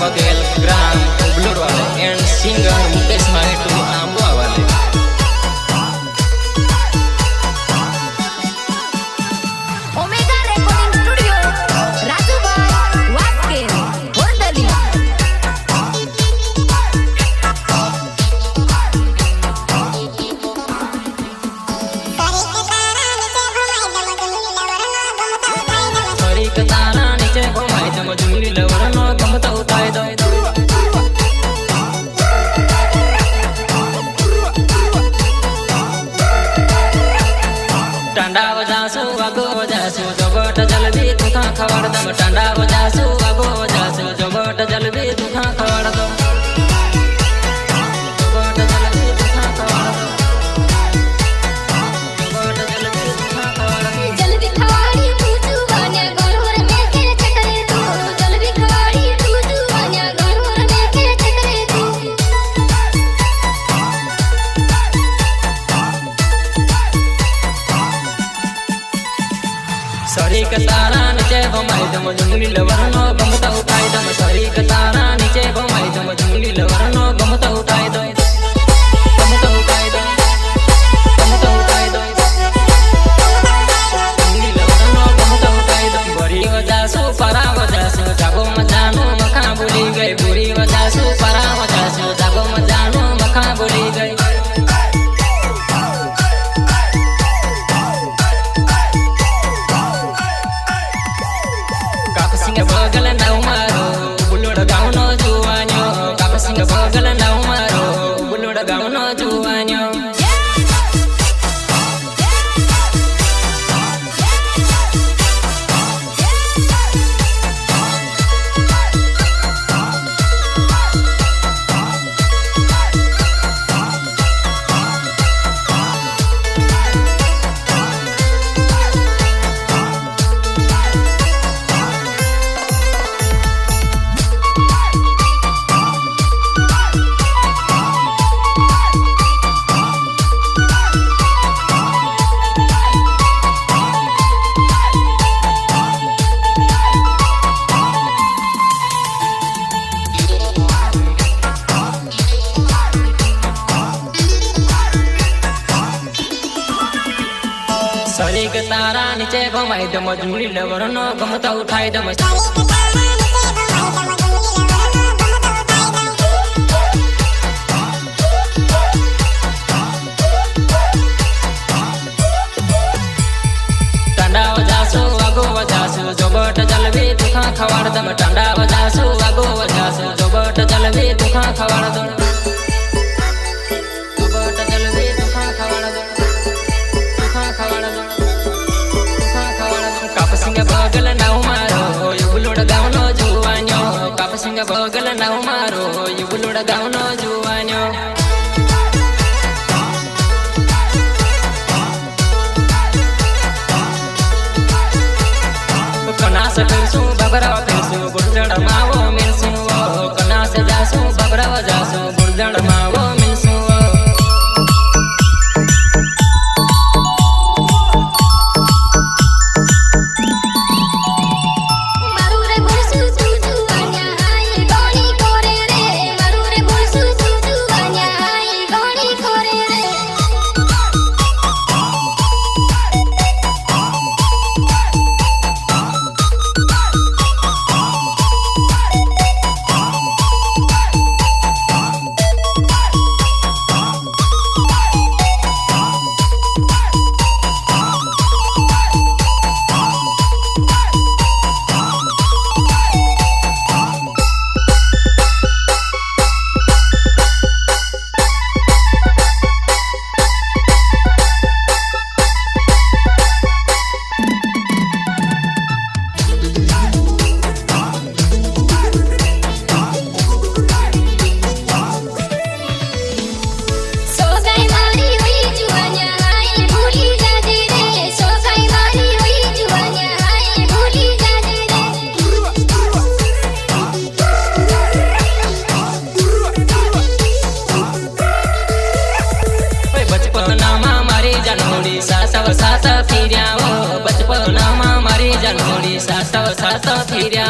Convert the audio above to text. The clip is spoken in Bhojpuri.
बघेल ग्राम उबलोड वाले एंड सिंगर मुकेश माहेटू आंबवा वाले। ओमेगा रेकॉर्डिंग स्टुडिओ राजूभाई वास्के बोरदली। सरीक तारा नीचे घुमाई दम झुमली लवरनो गमत उठाई दो। टांडा बजासू आगो बजासू जोबट जलबी तुखा खवाड़ दम। टांडा बजासू आगो बजासू जोबट जलबी तुखा खवाड़ दो। जोबट जलबी तुखा खवाड़ दो। जोबट जलबी तुखा खवाड़ दो। जलबी खवाड़ी तू जुवान्या गणवर में के चकरे तू। जलबी खवाड़ी तू जुवान्या गणवर में के चकरे तू। सरीक तारा नीचे घुमाई दम झुमली लवरनो गमत उठाई दम। सरीक तारा नीचे घुमाई दम झुमली लवरनो गमत उठाई दो। गमत उठाई दो। गमत उठाई दो। झुमली लवरनो गमत उठाई दो। बुरी वजासू परा वजासू जागो मजानो मखा बोली गई। बुरी वजासू परा वजासू जागो मजानो मखा बोली गई। बगल नाव मारो बुलोड गाउनो जुवान्यो। कापसिंग बगल नाव मारो बुलोड गाउनो जुवान्यो। सरीक तारा नीचे घुमाई दम झुमली लवरनो गमत उठाई दम। टांडा बजासू आगो बजासू जोबट जलबी तुखा खवाड़ दम। टांडा बजासू आगो बजासू जोबट जलबी तुखा खवाड़ दम। जोबट जलबी तुखा खवाड़ दम। तुखा खवाड़ दम। तुखा खवाड़ दम। कापसिंग बगल नाव मारो युबलोड गाउनो जुवान्यो। कापसिंग बगल नाव मारो युबलोड गाउनो जुवान्यो। कनास फिरसू बबरा फिरसू गुर्जड़ मावो मिलसू। कनास जासू बबरा जासू गुर्जड़ मावो मिलसू। मारू रे बुरसू तू जुवान्या आई गणी कोरे रे। मारू रे बुरसू तू जुवान्या आई गणी कोरे रे। सोगाई मारी हुई जुवान्या आई भूली जाजे रे। सोगाई मारी हुई जुवान्या आई भूली जाजे रे। बचपना मारी जनोड़ी सासव सास फिर्या। बचपना मारी जनोड़ी सासव सास फिर्या।